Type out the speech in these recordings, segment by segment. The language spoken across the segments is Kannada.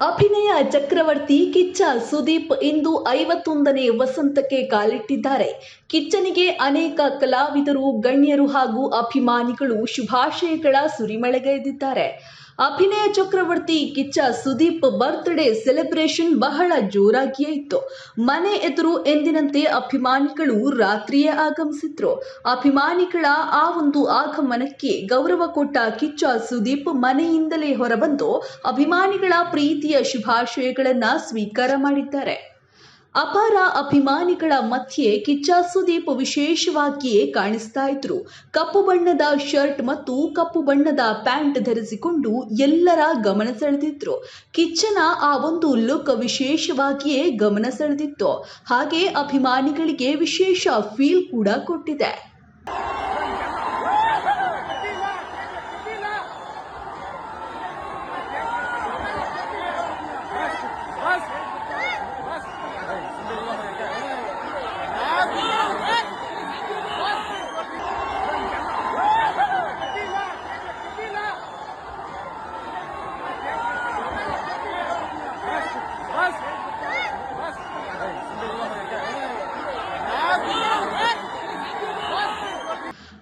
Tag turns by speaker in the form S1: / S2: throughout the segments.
S1: ಅಭಿನಯ ಚಕ್ರವರ್ತಿ ಕಿಚ್ಚ ಸುದೀಪ್ ಇಂದು 51ನೇ ವಸಂತಕ್ಕೆ ಕಾಲಿಟ್ಟಿದ್ದಾರೆ. ಕಿಚ್ಚನಿಗೆ ಅನೇಕ ಕಲಾವಿದರು, ಗಣ್ಯರು ಹಾಗೂ ಅಭಿಮಾನಿಗಳು ಶುಭಾಶಯಗಳ ಸುರಿಮಳೆಗೈದಿದ್ದಾರೆ. ಅಭಿನಯ ಚಕ್ರವರ್ತಿ ಕಿಚ್ಚ ಸುದೀಪ್ ಬರ್ತ್ಡೇ ಸೆಲೆಬ್ರೇಷನ್ ಬಹಳ ಜೋರಾಗಿಯೇ ಇತ್ತು. ಮನೆ ಎದುರು ಎಂದಿನಂತೆ ಅಭಿಮಾನಿಗಳು ರಾತ್ರಿಯೇ ಆಗಮಿಸಿದ್ರು. ಅಭಿಮಾನಿಗಳ ಆ ಒಂದು ಆಗಮನಕ್ಕೆ ಗೌರವ ಕೊಟ್ಟ ಕಿಚ್ಚ ಸುದೀಪ್ ಮನೆಯಿಂದಲೇ ಹೊರಬಂದು ಅಭಿಮಾನಿಗಳ ಪ್ರೀತಿಯ ಶುಭಾಶಯಗಳನ್ನ ಸ್ವೀಕಾರ ಮಾಡಿದ್ದಾರೆ. ಅಪಾರ ಅಭಿಮಾನಿಗಳ ಮಧ್ಯೆ ಕಿಚ್ಚ ಸುದೀಪ್ ವಿಶೇಷವಾಗಿಯೇ ಕಾಣಿಸ್ತಾ ಇದ್ರು. ಕಪ್ಪು ಬಣ್ಣದ ಶರ್ಟ್ ಮತ್ತು ಕಪ್ಪು ಬಣ್ಣದ ಪ್ಯಾಂಟ್ ಧರಿಸಿಕೊಂಡು ಎಲ್ಲರ ಗಮನ ಸೆಳೆದಿದ್ರು. ಕಿಚ್ಚನ ಆ ಒಂದು ಲುಕ್ ವಿಶೇಷವಾಗಿಯೇ ಗಮನ ಸೆಳೆದಿತ್ತು. ಹಾಗೆ ಅಭಿಮಾನಿಗಳಿಗೆ ವಿಶೇಷ ಫೀಲ್ ಕೂಡ ಕೊಟ್ಟಿದೆ.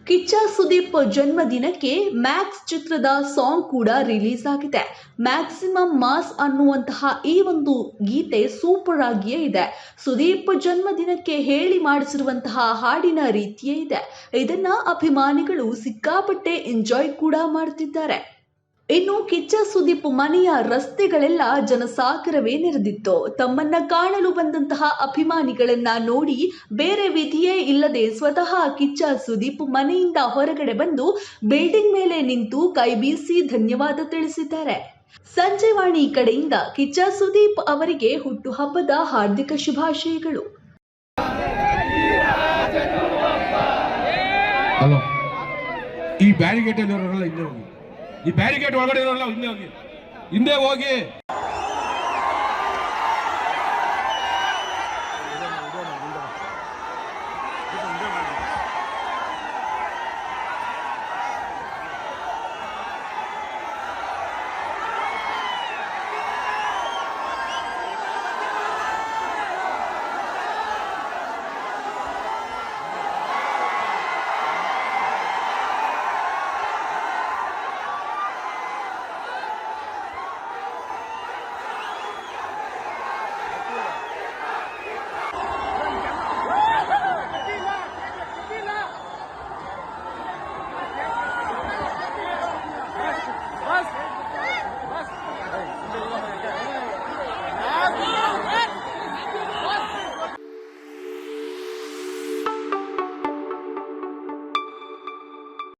S1: ಕಿಚ್ಚ ಸುದೀಪ್ ಜನ್ಮದಿನಕ್ಕೆ ಮ್ಯಾಕ್ಸ್ ಚಿತ್ರದ ಸಾಂಗ್ ಕೂಡ ರಿಲೀಸ್ ಆಗಿದೆ. ಮ್ಯಾಕ್ಸಿಮಮ್ ಮಾಸ್ ಅನ್ನುವಂತಹ ಈ ಒಂದು ಗೀತೆ ಸೂಪರ್ ಆಗಿಯೇ ಇದೆ. ಸುದೀಪ್ ಜನ್ಮದಿನಕ್ಕೆ ಹೇಳಿ ಮಾಡಿಸಿರುವಂತಹ ಹಾಡಿನ ರೀತಿಯೇ ಇದೆ. ಇದನ್ನ ಅಭಿಮಾನಿಗಳು ಸಿಕ್ಕಾಪಟ್ಟೆ ಎಂಜಾಯ್ ಕೂಡ ಮಾಡ್ತಿದ್ದಾರೆ. ಇನ್ನು ಕಿಚ್ಚ ಸುದೀಪ್ ಮನೆಯ ರಸ್ತೆಗಳೆಲ್ಲ ಜನಸಾಗರವೇ ನೆರೆದಿತ್ತು. ತಮ್ಮನ್ನ ಕಾಣಲು ಬಂದಂತಹ ಅಭಿಮಾನಿಗಳನ್ನ ನೋಡಿ ಬೇರೆ ವಿಧಿಯೇ ಇಲ್ಲದೆ ಸ್ವತಃ ಕಿಚ್ಚ ಸುದೀಪ್ ಮನೆಯಿಂದ ಹೊರಗಡೆ ಬಂದು ಬಿಲ್ಡಿಂಗ್ ಮೇಲೆ ನಿಂತು ಕೈ ಬೀಸಿ ಧನ್ಯವಾದ ತಿಳಿಸಿದ್ದಾರೆ. ಸಂಜೆವಾಣಿ ಕಡೆಯಿಂದ ಕಿಚ್ಚ ಸುದೀಪ್ ಅವರಿಗೆ ಹುಟ್ಟುಹಬ್ಬದ ಹಾರ್ದಿಕ ಶುಭಾಶಯಗಳು.
S2: ಈ ಬ್ಯಾರಿಗೇಟ್ ಅಲ್ಲಿ ಈ ಬ್ಯಾರಿಗೇಟ್ ಒಳಗಡೆ ಇರೋಲ್ಲ, ಹಿಂದೆ ಹೋಗಿ